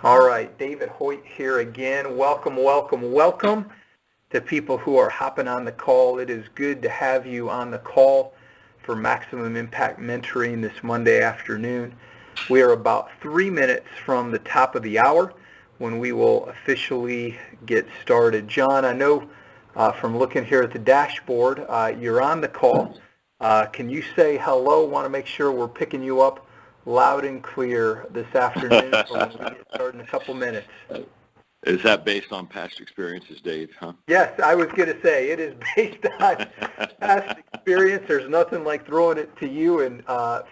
All right, David Hoyt here again. Welcome, welcome, welcome to people who are hopping on the call. It is good to have you on the call for Maximum Impact Mentoring this Monday afternoon. We are about 3 minutes from the top of the hour when we will officially get started. John, I know from looking here at the dashboard, you're on the call. Can you say hello? Want to make sure we're picking you up loud and clear this afternoon for when we get started in a couple minutes. Is that based on past experiences, Dave, huh? Yes, I was going to say it is based on past experience. There's nothing like throwing it to you and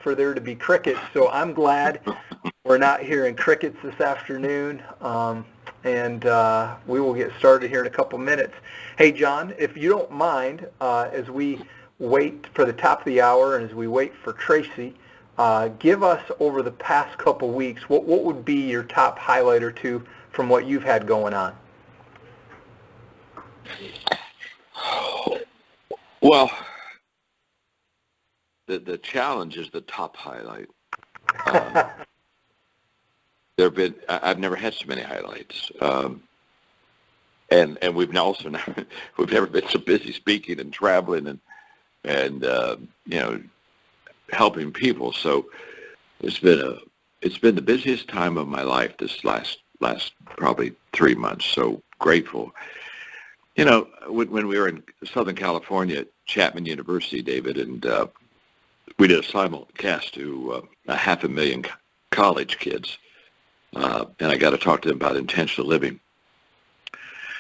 for there to be crickets. So I'm glad we're not hearing crickets this afternoon. And we will get started here in a couple minutes. Hey, John, if you don't mind, as we wait for the top of the hour and as we wait for Tracy, give us over the past couple weeks, what would be your top highlight or two from what you've had going on? Well, the challenge is the top highlight. I've never had so many highlights, and we've never been so busy speaking and traveling and helping people. So it's been the busiest time of my life this last probably 3 months. So grateful. When we were in Southern California at Chapman University, David, and we did a simulcast to 500,000 college kids, and I got to talk to them about intentional living.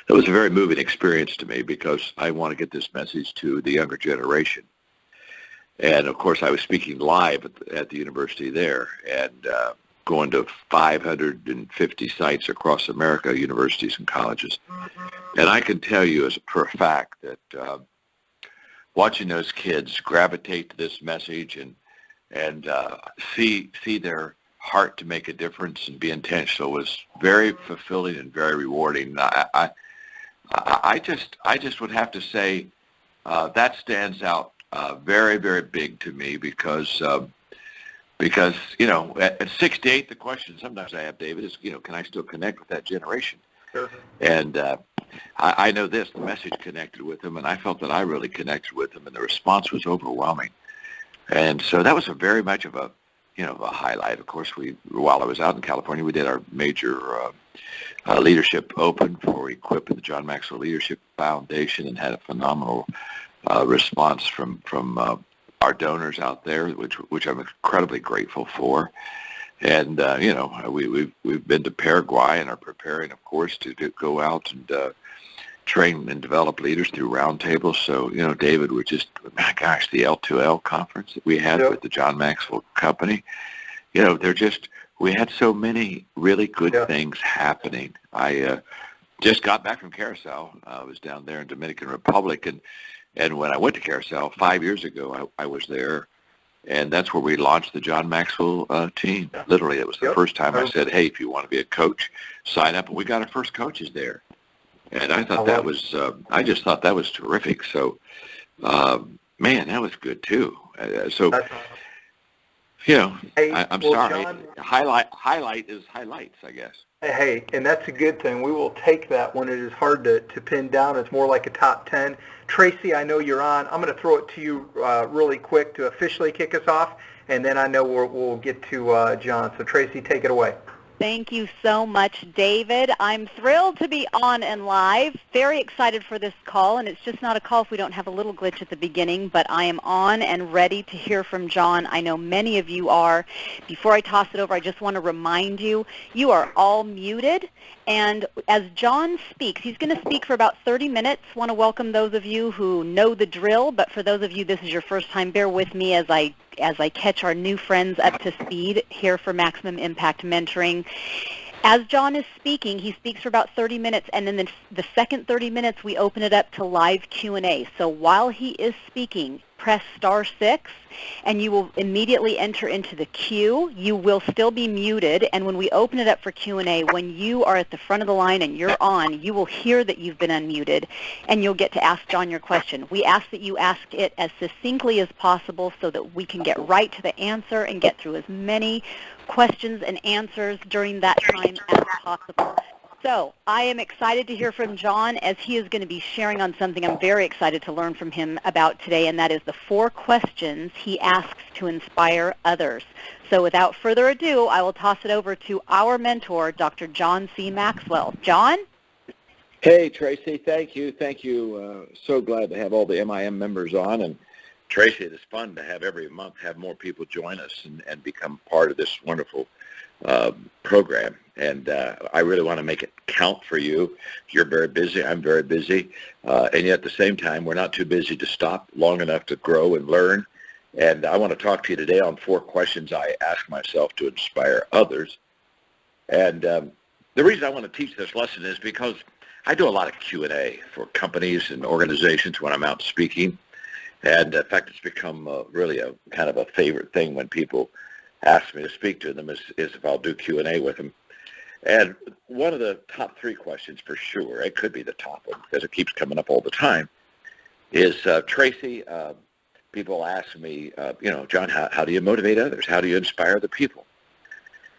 It was a very moving experience to me because I want to get this message to the younger generation. And, of course, I was speaking live at the university there and going to 550 sites across America, universities and colleges. And I can tell you for a fact that watching those kids gravitate to this message and see their heart to make a difference and be intentional was very fulfilling and very rewarding. I just would have to say that stands out very, very big to me because at 68, the question sometimes I have, David, is can I still connect with that generation? Sure. And I know the message connected with them, and I felt that I really connected with them, and the response was overwhelming. And so that was very much of a highlight. Of course, while I was out in California, we did our major leadership open for equipping the John Maxwell Leadership Foundation and had a phenomenal response from our donors out there, which I'm incredibly grateful for. And we've been to Paraguay and are preparing, of course, to go out and train and develop leaders through roundtables. So David, we're just, my gosh, the L2L conference that we had with the John Maxwell Company. We had so many really good things happening. I just got back from Carousel. I was down there in Dominican Republic, and when I went to Carousel 5 years ago, I was there, and that's where we launched the John Maxwell team. Literally, it was the first time I said, hey, if you want to be a coach, sign up. And we got our first coaches there. And I thought I just thought that was terrific. So, man, that was good, too. I'm sorry. John, highlight is highlights, I guess. Hey, and that's a good thing. We will take that when it is hard to pin down. It's more like a top 10. Tracy, I know you're on. I'm going to throw it to you really quick to officially kick us off, and then I know we'll get to John. So, Tracy, take it away. Thank you so much, David. I'm thrilled to be on and live. Very excited for this call, and it's just not a call if we don't have a little glitch at the beginning, but I am on and ready to hear from John. I know many of you are. Before I toss it over, I just want to remind you, you are all muted, and as John speaks, he's going to speak for about 30 minutes. I want to welcome those of you who know the drill, but for those of you this is your first time, bear with me as I catch our new friends up to speed here for Maximum Impact Mentoring. As John is speaking, he speaks for about 30 minutes, and then the second 30 minutes we open it up to live Q&A. So while he is speaking, press *6, and you will immediately enter into the queue. You will still be muted, and when we open it up for Q&A, when you are at the front of the line and you're on, you will hear that you've been unmuted, and you'll get to ask John your question. We ask that you ask it as succinctly as possible so that we can get right to the answer and get through as many questions and answers during that time as possible. So I am excited to hear from John, as he is going to be sharing on something I'm very excited to learn from him about today, and that is the 4 questions he asks to inspire others. So without further ado, I will toss it over to our mentor, Dr. John C. Maxwell. John? Hey, Tracy, thank you. Thank you. So glad to have all the MIM members on. And Tracy, it is fun to have every month have more people join us and become part of this wonderful program. And I really want to make it count for you. You're very busy. I'm very busy. And yet at the same time, we're not too busy to stop long enough to grow and learn. And I want to talk to you today on 4 questions I ask myself to inspire others. And the reason I want to teach this lesson is because I do a lot of Q&A for companies and organizations when I'm out speaking. And in fact, it's become really a kind of a favorite thing when people ask me to speak to them is if I'll do Q&A with them. And one of the top 3 questions for sure, it could be the top one because it keeps coming up all the time, is, Tracy, people ask me, John, how do you motivate others? How do you inspire the people?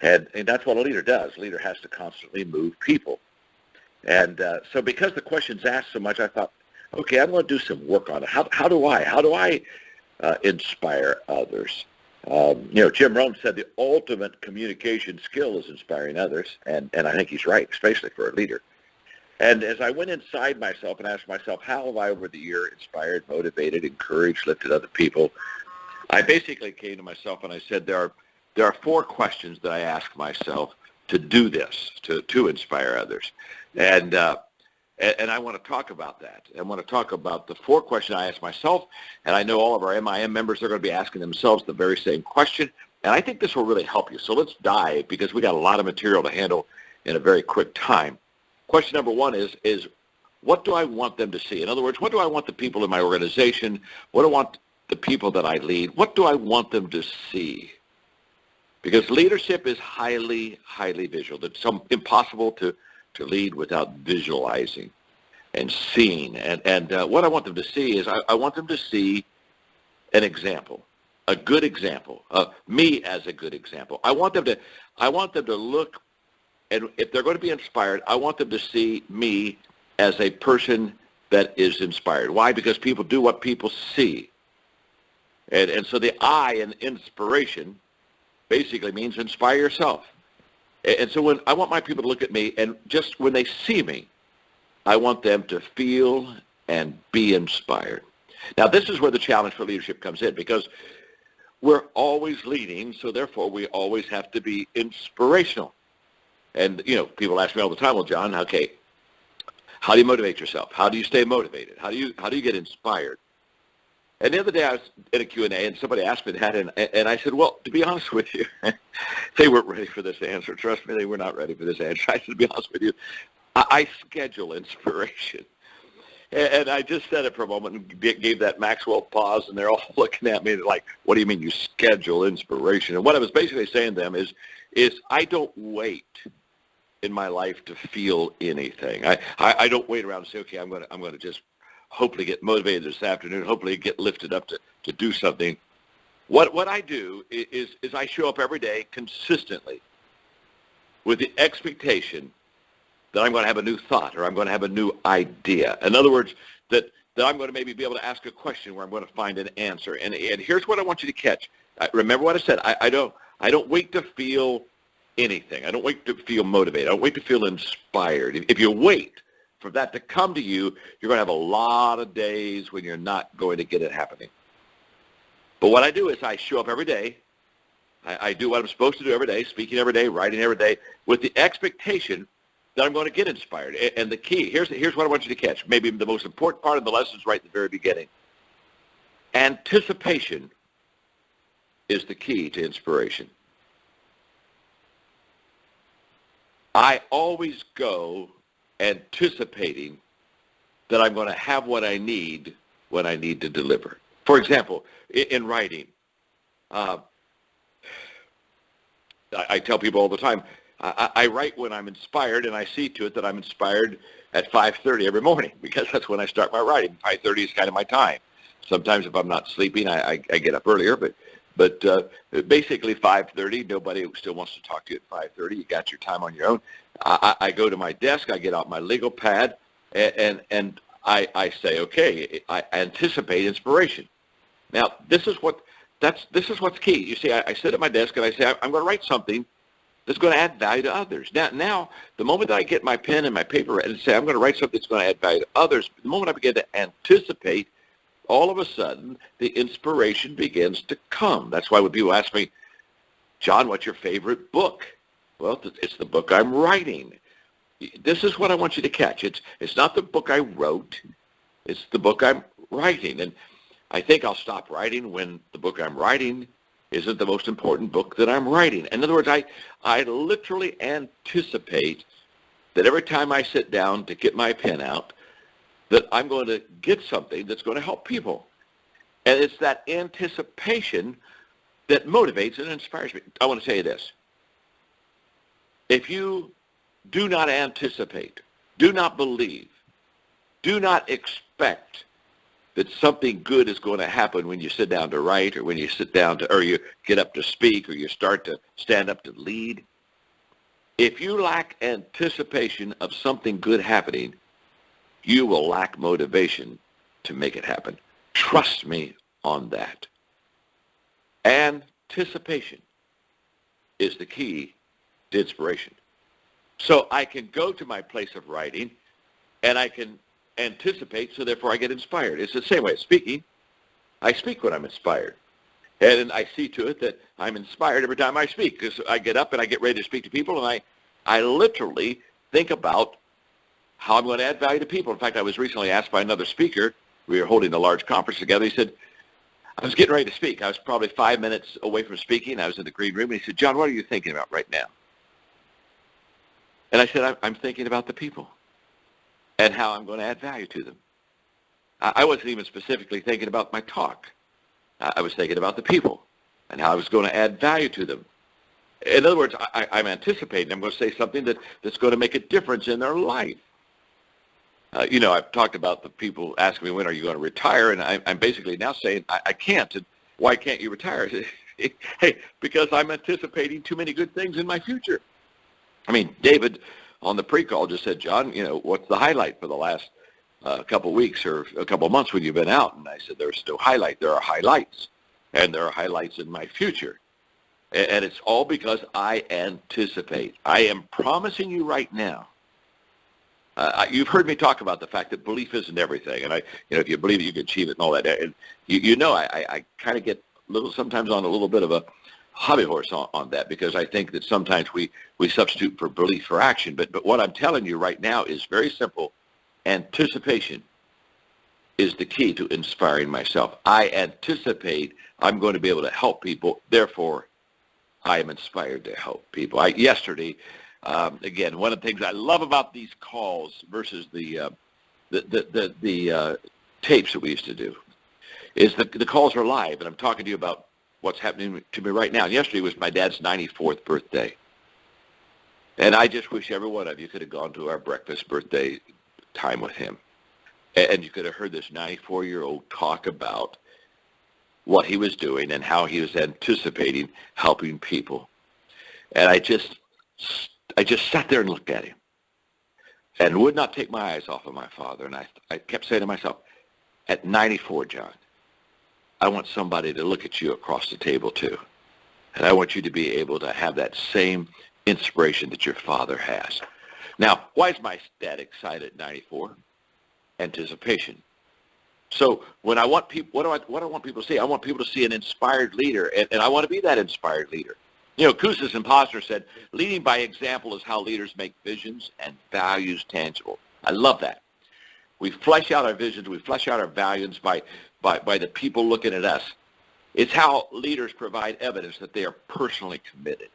And that's what a leader does. A leader has to constantly move people. And so because the question's asked so much, I thought, okay, I'm going to do some work on it. How do I inspire others? Jim Rohn said the ultimate communication skill is inspiring others, and I think he's right, especially for a leader. And as I went inside myself and asked myself, how have I over the year inspired, motivated, encouraged, lifted other people, I basically came to myself and I said there are 4 questions that I ask myself to do this, to inspire others. And I want to talk about that. I want to talk about the 4 questions I ask myself, and I know all of our MIM members are going to be asking themselves the very same question, and I think this will really help you. So let's dive, because we got a lot of material to handle in a very quick time. Question number 1 is what do I want them to see? In other words, what do I want the people in my organization, what do I want the people that I lead, what do I want them to see? Because leadership is highly, highly visual. It's impossible to lead without visualizing and seeing. And what I want them to see is I want them to see an example, a good example, me as a good example. I want them to look, and if they're going to be inspired, I want them to see me as a person that is inspired. Why? Because people do what people see. And so the I in inspiration basically means inspire yourself. And so when I want my people to look at me, and just when they see me, I want them to feel and be inspired. Now, this is where the challenge for leadership comes in, because we're always leading, so therefore we always have to be inspirational. And, people ask me all the time, well, John, okay, how do you motivate yourself? How do you stay motivated? How do you get inspired? And the other day I was in a Q&A, and somebody asked me that, and I said, well, to be honest with you, they weren't ready for this answer. Trust me, they were not ready for this answer. I said, to be honest with you, I schedule inspiration. And I just said it for a moment and gave that Maxwell pause, and they're all looking at me like, what do you mean you schedule inspiration? And what I was basically saying to them is I don't wait in my life to feel anything. I don't wait around and say, okay, I'm going to just hopefully get motivated this afternoon, hopefully get lifted up to do something. What I do is I show up every day consistently with the expectation that I'm going to have a new thought or I'm going to have a new idea. In other words, that I'm going to maybe be able to ask a question where I'm going to find an answer. And here's what I want you to catch. Remember what I said. I don't wait to feel anything. I don't wait to feel motivated. I don't wait to feel inspired. If you wait for that to come to you, you're going to have a lot of days when you're not going to get it happening. But what I do is I show up every day. I do what I'm supposed to do every day, speaking every day, writing every day, with the expectation that I'm going to get inspired. And the key, here's what I want you to catch. Maybe the most important part of the lesson is right at the very beginning. Anticipation is the key to inspiration. I always go anticipating that I'm going to have what I need when I need to deliver. For example, in writing, I tell people all the time, I write when I'm inspired, and I see to it that I'm inspired at 5:30 every morning, because that's when I start my writing. 5:30 is kind of my time. Sometimes if I'm not sleeping, I get up earlier, but But basically 5:30, nobody still wants to talk to you at 5:30. You got your time on your own. I go to my desk, I get out my legal pad, and I say, okay, I anticipate inspiration. Now, this is what's key. You see, I sit at my desk and I say, I'm going to write something that's going to add value to others. Now, the moment that I get my pen and my paper and say, I'm going to write something that's going to add value to others, the moment I begin to anticipate, all of a sudden, the inspiration begins to come. That's why when people ask me, John, what's your favorite book? Well, it's the book I'm writing. This is what I want you to catch. It's not the book I wrote. It's the book I'm writing. And I think I'll stop writing when the book I'm writing isn't the most important book that I'm writing. In other words, I literally anticipate that every time I sit down to get my pen out, that I'm going to get something that's going to help people. And it's that anticipation that motivates and inspires me. I want to tell you this. If you do not anticipate, do not believe, do not expect that something good is going to happen when you sit down to write or when you sit down to, or you get up to speak or you start to stand up to lead. If you lack anticipation of something good happening, you will lack motivation to make it happen. Trust me on that. Anticipation is the key to inspiration. So I can go to my place of writing and I can anticipate, so therefore I get inspired. It's the same way as speaking. I speak when I'm inspired. And I see to it that I'm inspired every time I speak, because I get up and I get ready to speak to people, and I literally think about how I'm going to add value to people. In fact, I was recently asked by another speaker, we were holding a large conference together, he said, I was getting ready to speak. I was probably 5 minutes away from speaking. I was in the green room, and he said, John, what are you thinking about right now? And I said, I'm thinking about the people and how I'm going to add value to them. I wasn't even specifically thinking about my talk. I was thinking about the people and how I was going to add value to them. In other words, I'm anticipating I'm going to say something that's going to make a difference in their life. I've talked about the people asking me, when are you going to retire? And I'm basically now saying, I can't. And why can't you retire? Hey, because I'm anticipating too many good things in my future. I mean, David on the pre-call just said, John, what's the highlight for the last couple of weeks or a couple of months when you've been out? And I said, there's no highlight. There are highlights. And there are highlights in my future. And it's all because I anticipate. I am promising you right now. You've heard me talk about the fact that belief isn't everything. And if you believe it, you can achieve it and all that. And I kind of get sometimes on a little bit of a hobby horse on that, because I think that sometimes we substitute for belief for action. But what I'm telling you right now is very simple. Anticipation is the key to inspiring myself. I anticipate I'm going to be able to help people. Therefore, I am inspired to help people. Yesterday, again, one of the things I love about these calls versus the tapes that we used to do is the calls are live, and I'm talking to you about what's happening to me right now. And yesterday was my dad's 94th birthday. And I just wish every one of you could have gone to our breakfast birthday time with him. And you could have heard this 94-year-old talk about what he was doing and how he was anticipating helping people. And I just sat there and looked at him and would not take my eyes off of my father. And I kept saying to myself, at 94, John, I want somebody to look at you across the table too. And I want you to be able to have that same inspiration that your father has. Now, why is my dad excited at 94? Anticipation. So when I want people, what I want people to see? I want people to see an inspired leader, and I want to be that inspired leader. Kouzes and Posner said, leading by example is how leaders make visions and values tangible. I love that. We flesh out our visions, we flesh out our values by the people looking at us. It's how leaders provide evidence that they are personally committed.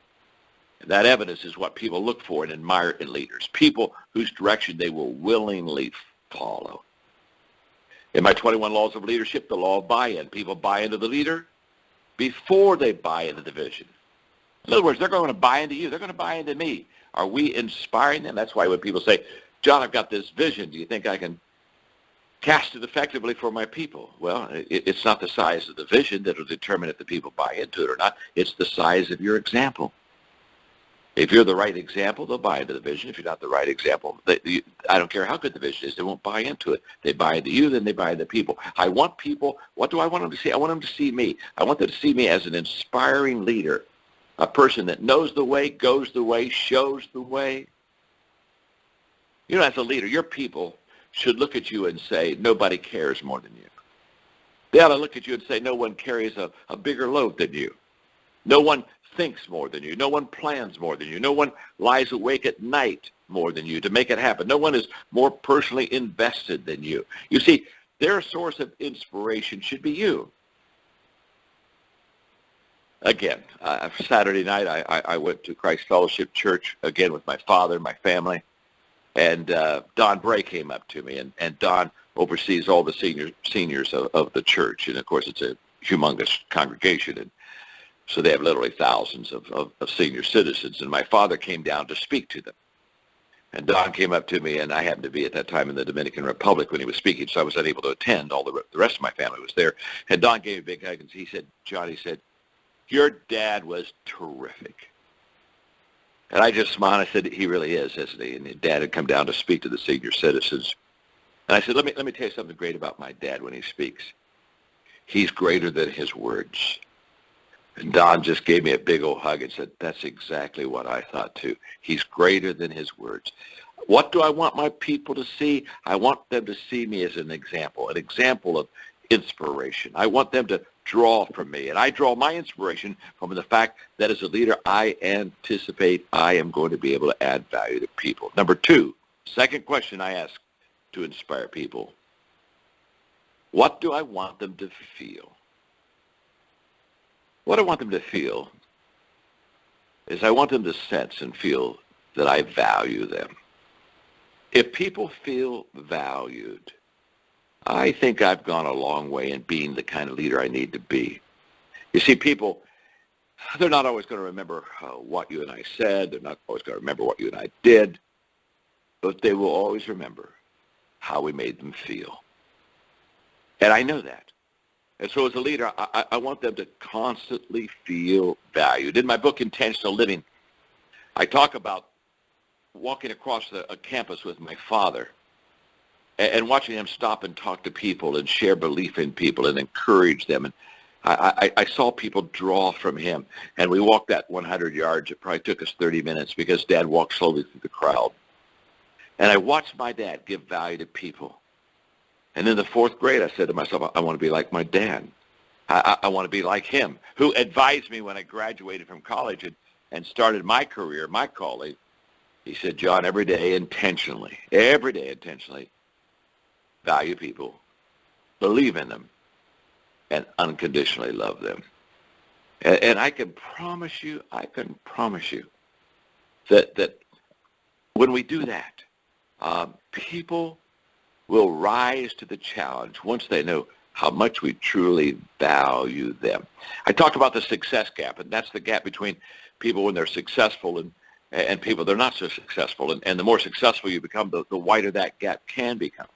And that evidence is what people look for and admire in leaders, people whose direction they will willingly follow. In my 21 laws of leadership, the law of buy-in. People buy into the leader before they buy into the vision. In other words, they're going to buy into you. They're going to buy into me. Are we inspiring them? That's why when people say, John, I've got this vision. Do you think I can cast it effectively for my people? Well, it's not the size of the vision that will determine if the people buy into it or not. It's the size of your example. If you're the right example, they'll buy into the vision. If you're not the right example, I don't care how good the vision is, they won't buy into it. They buy into you, then they buy into people. I want people, what do I want them to see? I want them to see me. I want them to see me as an inspiring leader, a person that knows the way, goes the way, shows the way. You know, as a leader, your people should look at you and say, nobody cares more than you. They ought to look at you and say, no one carries a bigger load than you. No one thinks more than you. No one plans more than you. No one lies awake at night more than you to make it happen. No one is more personally invested than you. You see, their source of inspiration should be you. Again, Saturday night, I went to Christ Fellowship Church again with my father and my family. And Don Bray came up to me, and Don oversees all the seniors of the church. And, of course, it's a humongous congregation, and so they have literally thousands of senior citizens. And my father came down to speak to them. And Don came up to me, and I happened to be at that time in the Dominican Republic when he was speaking, so I was unable to attend. All the rest of my family was there. And Don gave me a big hug, and he said, John, he said, your dad was terrific. And I just smiled. I said, he really is, isn't he? And his dad had come down to speak to the senior citizens. And I said, let me tell you something great about my dad when he speaks. He's greater than his words. And Don just gave me a big old hug and said, that's exactly what I thought too. He's greater than his words. What do I want my people to see? I want them to see me as an example of inspiration. I want them to draw from me. And I draw my inspiration from the fact that as a leader, I anticipate I am going to be able to add value to people. Number two, second question I ask to inspire people. What do I want them to feel? What I want them to feel is I want them to sense and feel that I value them. If people feel valued, I think I've gone a long way in being the kind of leader I need to be. You see, people, they're not always going to remember what you and I said. They're not always going to remember what you and I did. But they will always remember how we made them feel. And I know that. And so as a leader, I want them to constantly feel valued. In my book, Intentional Living, I talk about walking across a campus with my father and watching him stop and talk to people and share belief in people and encourage them. And I saw people draw from him. And we walked that 100 yards. It probably took us 30 minutes because Dad walked slowly through the crowd. And I watched my dad give value to people. And in the fourth grade, I said to myself, I want to be like my dad. I want to be like him, who advised me when I graduated from college and started my career, my calling. He said, John, every day intentionally, value people, believe in them, and unconditionally love them. And I can promise you that when we do that, people will rise to the challenge once they know how much we truly value them. I talk about the success gap, and that's the gap between people when they're successful and people they're not so successful. And the more successful you become, the wider that gap can become.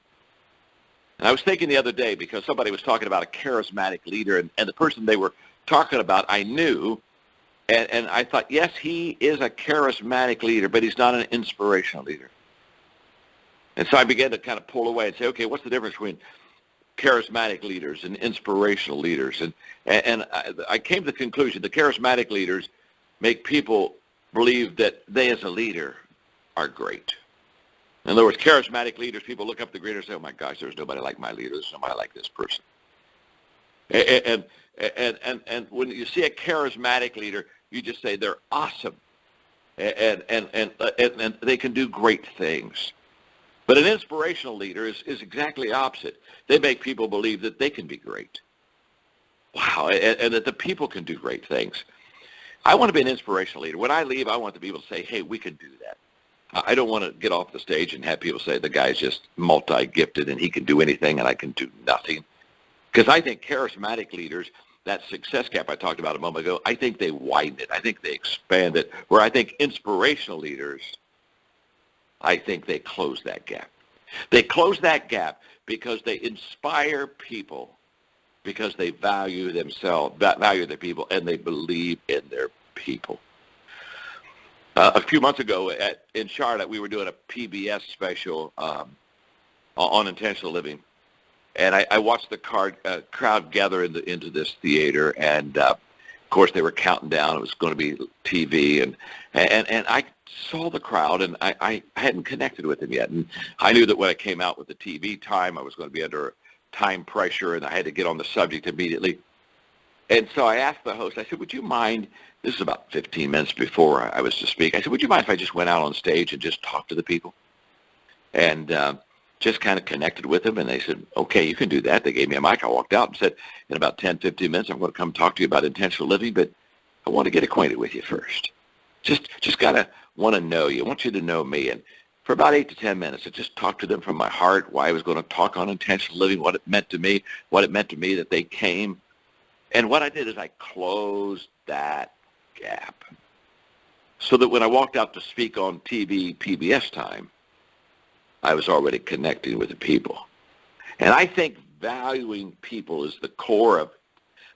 And I was thinking the other day, because somebody was talking about a charismatic leader, and the person they were talking about I knew, and I thought, yes, he is a charismatic leader, but he's not an inspirational leader. And so I began to kind of pull away and say, okay, what's the difference between charismatic leaders and inspirational leaders? And I came to the conclusion that charismatic leaders make people believe that they as a leader are great. In other words, charismatic leaders, people look up the leader and say, oh my gosh, there's nobody like my leader. There's nobody like this person. And when you see a charismatic leader, you just say they're awesome. And they can do great things. But an inspirational leader is exactly the opposite. They make people believe that they can be great. Wow, and that the people can do great things. I want to be an inspirational leader. When I leave, I want the people to say, hey, we can do that. I don't want to get off the stage and have people say the guy's just multi-gifted and he can do anything and I can do nothing. Because I think charismatic leaders, that success gap I talked about a moment ago, I think they widen it. I think they expand it. Where I think inspirational leaders, I think they close that gap. They close that gap because they inspire people, because they value themselves, value their people, and they believe in their people. A few months ago in Charlotte, we were doing a PBS special on intentional living. And I watched the crowd gather into this theater, and of course they were counting down. It was going to be TV, and I saw the crowd, and I hadn't connected with them yet. And I knew that when I came out with the TV time, I was going to be under time pressure, and I had to get on the subject immediately. And so I asked the host, I said, would you mind, this is about 15 minutes before I was to speak, I said, would you mind if I just went out on stage and just talked to the people? And just kind of connected with them, and they said, okay, you can do that. They gave me a mic. I walked out and said, in about 10, 15 minutes, I'm going to come talk to you about intentional living, but I want to get acquainted with you first. Just got to want to know you. I want you to know me. And for about 8 to 10 minutes, I just talked to them from my heart, why I was going to talk on intentional living, what it meant to me that they came. And what I did is I closed that gap so that when I walked out to speak on TV, PBS time, I was already connecting with the people. And I think valuing people is the core of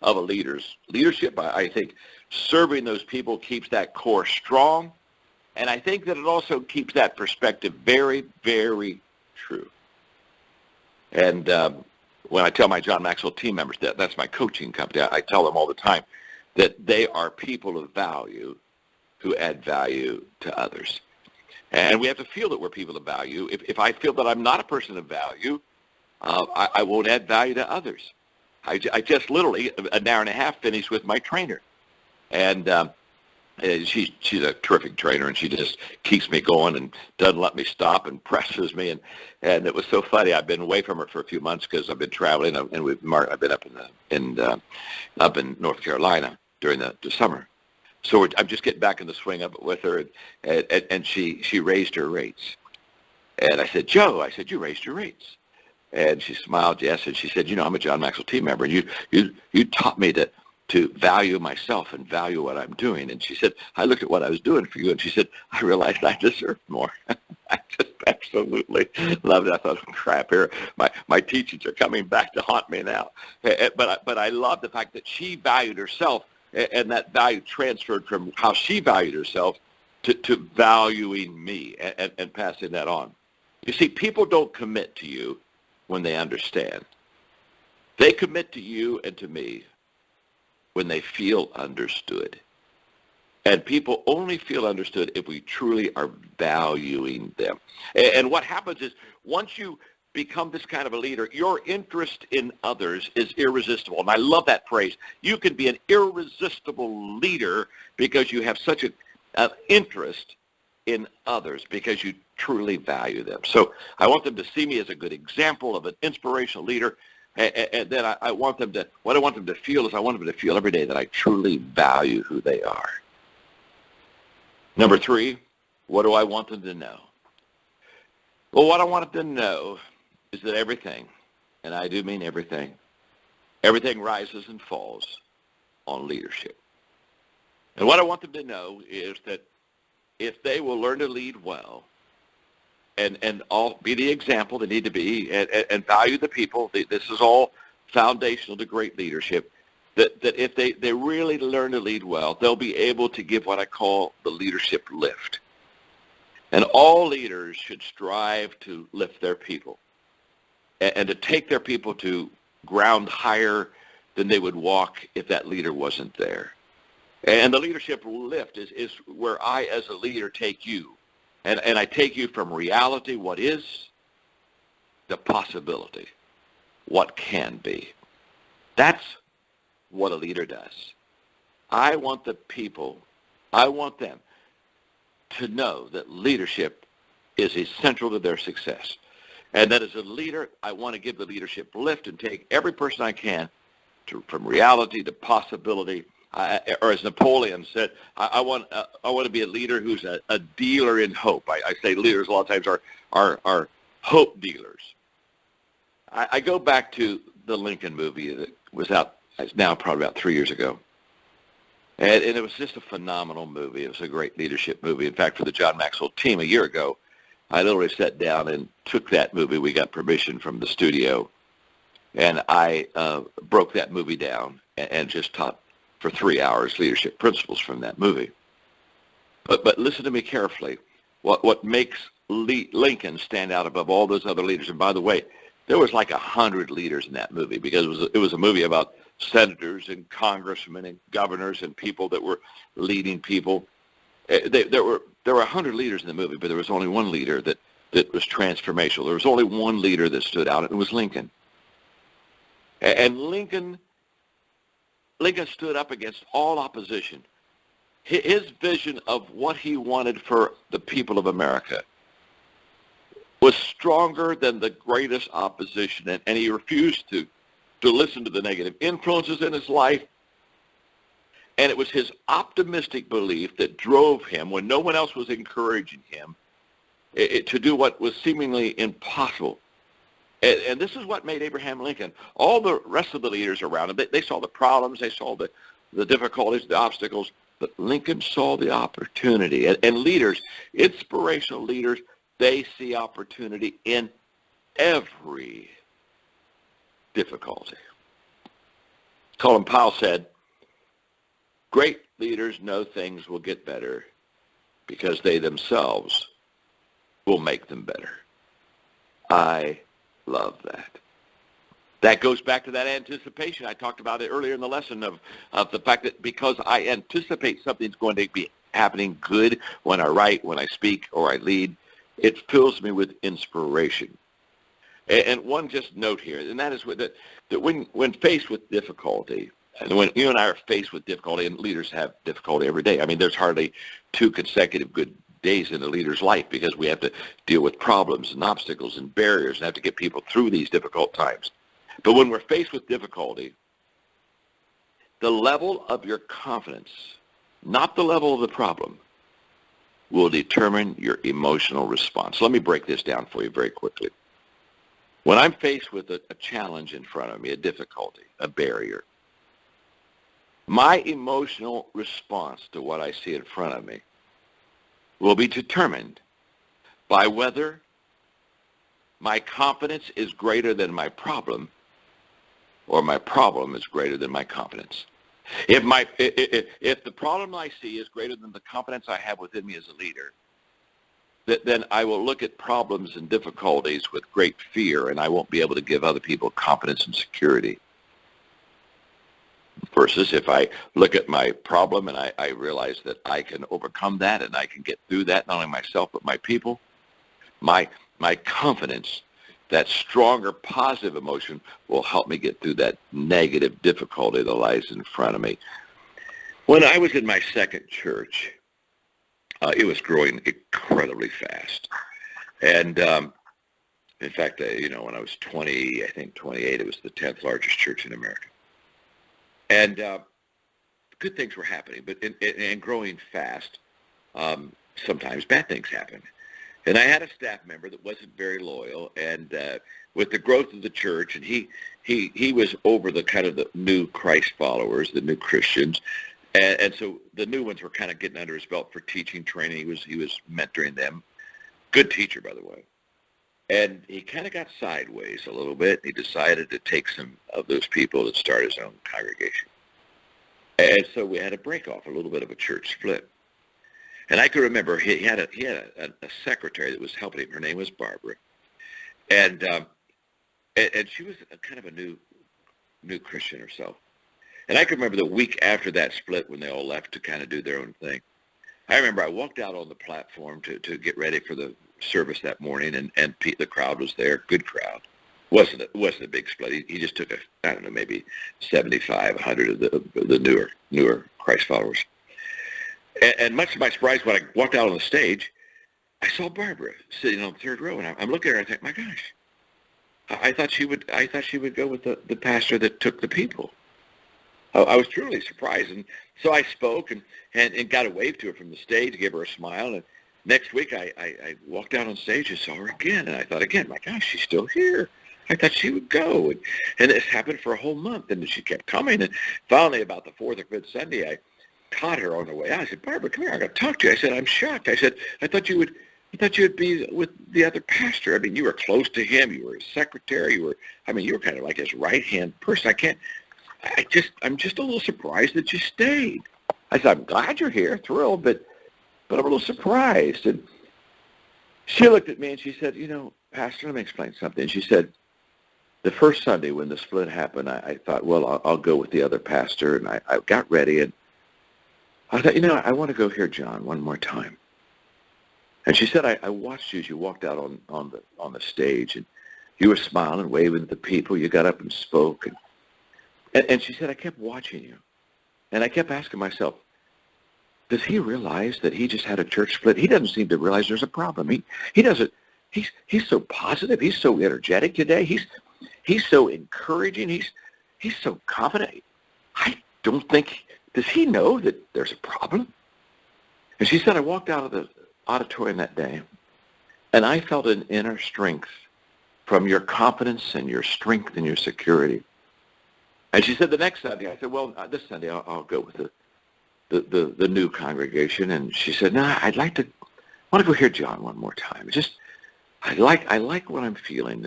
a leader's leadership. I think serving those people keeps that core strong. And I think that it also keeps that perspective very, very true. And when I tell my John Maxwell team members that's my coaching company, I tell them all the time that they are people of value who add value to others. And we have to feel that we're people of value. If I feel that I'm not a person of value, I won't add value to others. I just literally, an hour and a half, finished with my trainer. And she's a terrific trainer, and she just keeps me going and doesn't let me stop and presses me. And it was so funny. I've been away from her for a few months because I've been traveling, and I've been up in North Carolina during the summer. So I'm just getting back in the swing of it with her, and she raised her rates. And I said, Joe, you raised your rates. And she smiled, yes, and she said, I'm a John Maxwell team member, and you taught me to value myself and value what I'm doing. And she said, I looked at what I was doing for you, and she said, I realized I deserved more. I just absolutely loved it. I thought, oh, crap, here, my teachings are coming back to haunt me now. But I love the fact that she valued herself, and that value transferred from how she valued herself to valuing me and passing that on. You see, people don't commit to you when they understand. They commit to you and to me when they feel understood. And people only feel understood if we truly are valuing them. And what happens is once you become this kind of a leader, your interest in others is irresistible. And I love that phrase. You can be an irresistible leader because you have such an interest in others, because you truly value them. So I want them to see me as a good example of an inspirational leader. And then what I want them to feel is I want them to feel every day that I truly value who they are. Number 3, what do I want them to know? Well, what I want them to know is that everything, and I do mean everything rises and falls on leadership. And what I want them to know is that if they will learn to lead well and all be the example they need to be and value the people, this is all foundational to great leadership, that if they really learn to lead well, they'll be able to give what I call the leadership lift. And all leaders should strive to lift their people and to take their people to ground higher than they would walk if that leader wasn't there. And the leadership lift is where I, as a leader, take you. And I take you from reality, what is, to possibility, what can be. That's what a leader does. I want them to know that leadership is essential to their success. And that as a leader, I want to give the leadership lift and take every person I can from reality to possibility. Or as Napoleon said, I want to be a leader who's a dealer in hope. I say leaders a lot of times are hope dealers. I go back to the Lincoln movie that was out now probably about 3 years ago. And it was just a phenomenal movie. It was a great leadership movie. In fact, for the John Maxwell team a year ago, I literally sat down and took that movie. We got permission from the studio, and I broke that movie down and just taught for 3 hours leadership principles from that movie. But listen to me carefully. What makes Lincoln stand out above all those other leaders, and by the way, there was like 100 leaders in that movie, because it was a movie about senators and congressmen and governors and people that were leading people. There were 100 leaders in the movie, but there was only one leader that was transformational. There was only one leader that stood out, and it was Lincoln. And Lincoln stood up against all opposition. His vision of what he wanted for the people of America was stronger than the greatest opposition, and he refused to listen to the negative influences in his life. And it was his optimistic belief that drove him, when no one else was encouraging him, to do what was seemingly impossible. And this is what made Abraham Lincoln. All the rest of the leaders around him, they saw the problems, they saw the difficulties, the obstacles, but Lincoln saw the opportunity. And leaders, inspirational leaders, they see opportunity in every difficulty. Colin Powell said, "Great leaders know things will get better because they themselves will make them better." I love that. That goes back to that anticipation. I talked about it earlier in the lesson of the fact that because I anticipate something's going to be happening good when I write, when I speak, or I lead, it fills me with inspiration. And one just note here, and that is that when faced with difficulty, and when you and I are faced with difficulty, and leaders have difficulty every day. I mean, there's hardly 2 consecutive good days in a leader's life, because we have to deal with problems and obstacles and barriers and have to get people through these difficult times. But when we're faced with difficulty, the level of your confidence, not the level of the problem, will determine your emotional response. Let me break this down for you very quickly. When I'm faced with a challenge in front of me, a difficulty, a barrier, my emotional response to what I see in front of me will be determined by whether my confidence is greater than my problem, or my problem is greater than my confidence. If the problem I see is greater than the confidence I have within me as a leader, then I will look at problems and difficulties with great fear, and I won't be able to give other people confidence and security. Versus if I look at my problem and I realize that I can overcome that and I can get through that, not only myself but my people, my confidence, that stronger positive emotion, will help me get through that negative difficulty that lies in front of me. When I was in my second church, it was growing incredibly fast. And in fact, when I was 20, I think 28, it was the 10th largest church in America. And good things were happening, but in growing fast, sometimes bad things happen. And I had a staff member that wasn't very loyal, and with the growth of the church, and he was over the kind of the new Christ followers, the new Christians, and so the new ones were kind of getting under his belt for teaching, training. He was mentoring them. Good teacher, by the way. And he kind of got sideways a little bit. He decided to take some of those people and start his own congregation. And so we had a break off, a little bit of a church split. And I can remember he had a secretary that was helping him. Her name was Barbara. And she was kind of a new Christian herself. And I can remember the week after that split, when they all left to kind of do their own thing. I remember I walked out on the platform to get ready for the service that morning, and the crowd was there. Good crowd. Wasn't a big split. He just took maybe 75, 100 of the newer Christ followers. And much to my surprise, when I walked out on the stage, I saw Barbara sitting on the third row, and I'm looking at her and I think, my gosh, I thought she would go with the pastor that took the people. I was truly surprised, and so I spoke and got a wave to her from the stage, gave her a smile, and next week I walked out on stage and saw her again, and I thought again, my gosh, she's still here. I thought she would go, and this happened for a whole month, and she kept coming, and finally about the 4th or 5th Sunday, I caught her on the way out. I said, Barbara, come here, I got to talk to you. I said, I'm shocked. I said, I thought you thought you'd be with the other pastor. I mean, you were close to him. You were his secretary. You were kind of like his right-hand person. I'm just a little surprised that you stayed. I said, I'm glad you're here, thrilled, but I'm a little surprised. And she looked at me and she said, Pastor, let me explain something. She said, the first Sunday when the split happened, I thought, well, I'll go with the other pastor. And I got ready, and I thought, I want to go hear John one more time. And she said, I watched you as you walked out on the stage, and you were smiling, waving at the people. You got up and spoke. And she said, I kept watching you. And I kept asking myself, does he realize that he just had a church split? He doesn't seem to realize there's a problem. He doesn't. He's so positive. He's so energetic today. He's so encouraging. He's so confident. I don't think, does he know that there's a problem? And she said, I walked out of the auditorium that day, and I felt an inner strength from your confidence and your strength and your security. And she said the next Sunday, I said, well, this Sunday I'll go with the new congregation. And she said, no, I want to go hear John one more time. I like what I'm feeling.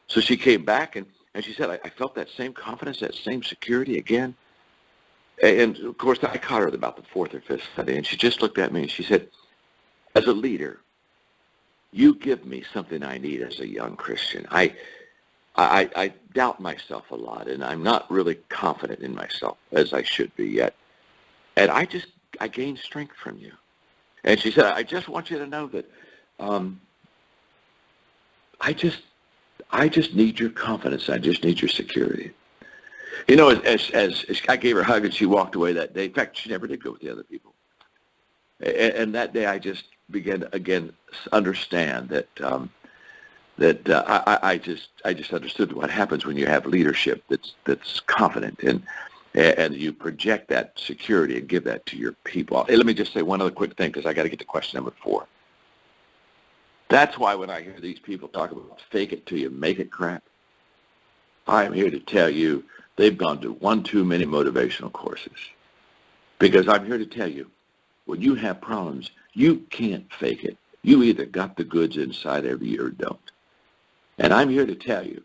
So she came back, and she said, I felt that same confidence, that same security again. And, of course, I caught her about the fourth or fifth Sunday, and she just looked at me and she said, as a leader, you give me something I need as a young Christian. I doubt myself a lot, and I'm not really confident in myself as I should be yet. And I gained strength from you. And she said, I just want you to know that I just need your confidence. I just need your security. As I gave her a hug and she walked away that day. In fact, she never did go with the other people. And that day I just began to, again, understand that I just understood what happens when you have leadership that's confident and you project that security and give that to your people. Hey, let me just say one other quick thing because I got to get to question number 4. That's why when I hear these people talk about fake it till you make it crap, I'm here to tell you they've gone to one too many motivational courses. Because I'm here to tell you, when you have problems, you can't fake it. You either got the goods inside of you or don't. And I'm here to tell you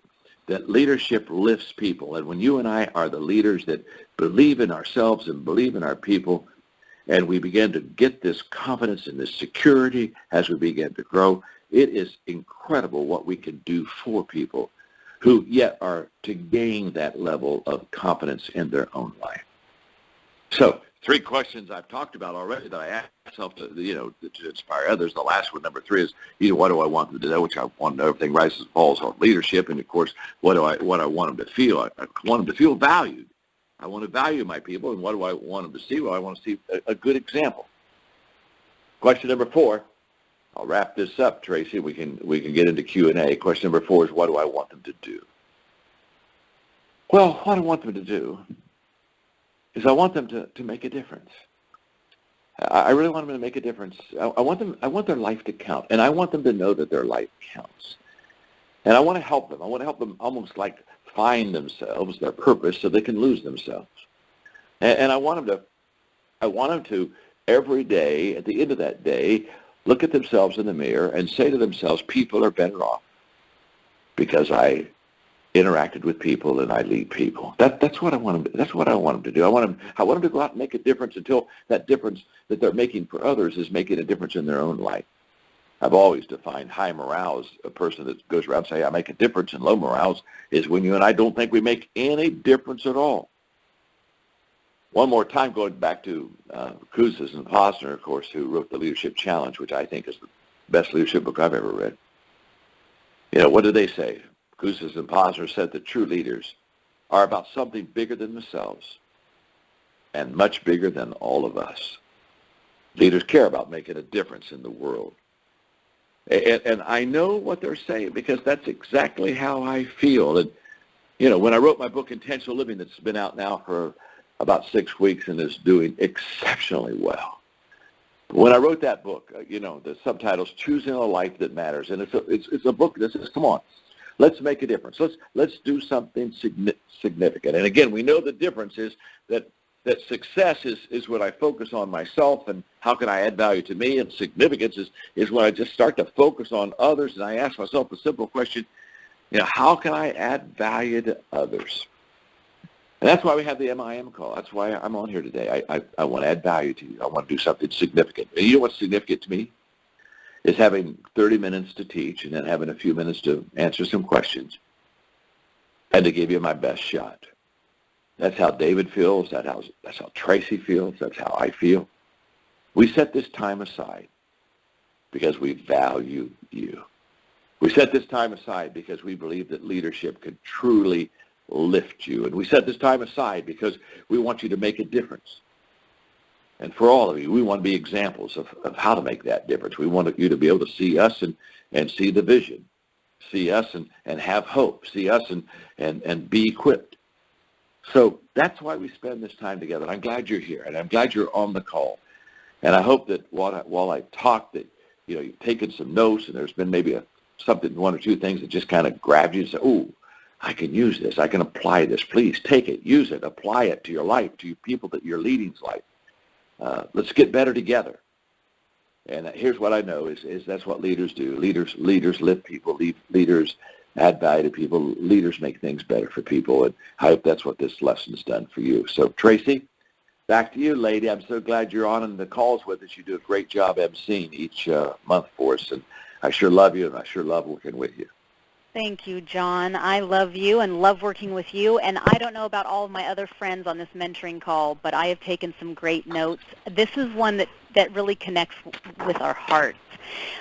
that leadership lifts people. And when you and I are the leaders that believe in ourselves and believe in our people, and we begin to get this confidence and this security as we begin to grow, it is incredible what we can do for people who yet are to gain that level of confidence in their own life. So 3 questions I've talked about already that I ask myself to inspire others. The last one, number 3, is, what do I want them to know? Which I want to know everything rises and falls on leadership. And, of course, what I want them to feel? I want them to feel valued. I want to value my people. And what do I want them to see? Well, I want to see a good example. Question number 4. I'll wrap this up, Tracy. We can get into Q&A. Question number 4 is, what do I want them to do? Well, what I want them to do is I want them to make a difference. I really want them to make a difference. I want their life to count, and I want them to know that their life counts. And I want to help them. I want to help them almost like find themselves, their purpose, so they can lose themselves. And I want them to every day, at the end of that day, look at themselves in the mirror and say to themselves, people are better off because I interacted with people and I lead people. That's what I want them. That's what I want them to do. I want them to go out and make a difference until that difference that they're making for others is making a difference in their own life. I've always defined high morale as a person that goes around saying I make a difference, and low morale is when you and I don't think we make any difference at all. One more time, going back to Kouzes and Posner, of course, who wrote the Leadership Challenge, which I think is the best leadership book I've ever read. What did they say? Kouzes and Posner said that true leaders are about something bigger than themselves and much bigger than all of us. Leaders care about making a difference in the world. And I know what they're saying because that's exactly how I feel. And, when I wrote my book, Intentional Living, that's been out now for about 6 weeks and is doing exceptionally well. When I wrote that book, the subtitle's Choosing a Life That Matters. And it's a book that says, come on, let's make a difference. Let's do something significant. And again, we know the difference is that that success is when I focus on myself and how can I add value to me, and significance is when I just start to focus on others, and I ask myself a simple question, how can I add value to others? And that's why we have the MIM call. That's why I'm on here today. I want to add value to you. I want to do something significant. And you know what's significant to me? Is having 30 minutes to teach and then having a few minutes to answer some questions and to give you my best shot. That's how David feels. That's how Tracy feels. That's how I feel. We set this time aside because we value you. We set this time aside because we believe that leadership can truly lift you. And we set this time aside because we want you to make a difference. And for all of you, we want to be examples of how to make that difference. We want you to be able to see us and see the vision, see us and have hope, see us and be equipped. So that's why we spend this time together. And I'm glad you're here, and I'm glad you're on the call. And I hope that while I talk that, you've taken some notes, and there's been maybe one or two things that just kind of grabbed you and said, "Ooh, I can use this. I can apply this. Please take it, use it, apply it to your life, to your people that you're leading's life. Let's get better together." And here's what I know is that's what leaders do. Leaders lift people. Leaders add value to people. Leaders make things better for people. And I hope that's what this lesson's done for you. So, Tracy, back to you, lady. I'm so glad you're on the calls with us. You do a great job emceeing each month for us. And I sure love you, and I sure love working with you. Thank you, John. I love you and love working with you. And I don't know about all of my other friends on this mentoring call, but I have taken some great notes. This is one that really connects with our hearts.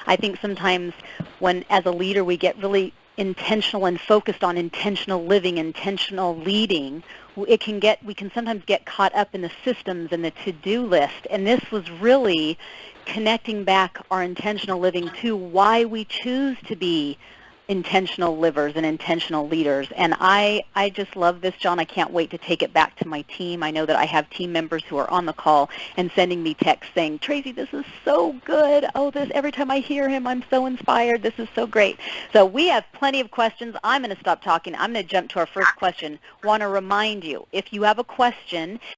I think sometimes when, as a leader, we get really intentional and focused on intentional living, intentional leading, we can sometimes get caught up in the systems and the to-do list. And this was really connecting back our intentional living to why we choose to be intentional livers and intentional leaders. And I just love this, John. I can't wait to take it back to my team. I know that I have team members who are on the call and sending me texts saying, "Tracy, this is so good. Oh, every time I hear him, I'm so inspired. This is so great." So we have plenty of questions. I'm going to stop talking. I'm going to jump to our first question. Want to remind you, if you have a question,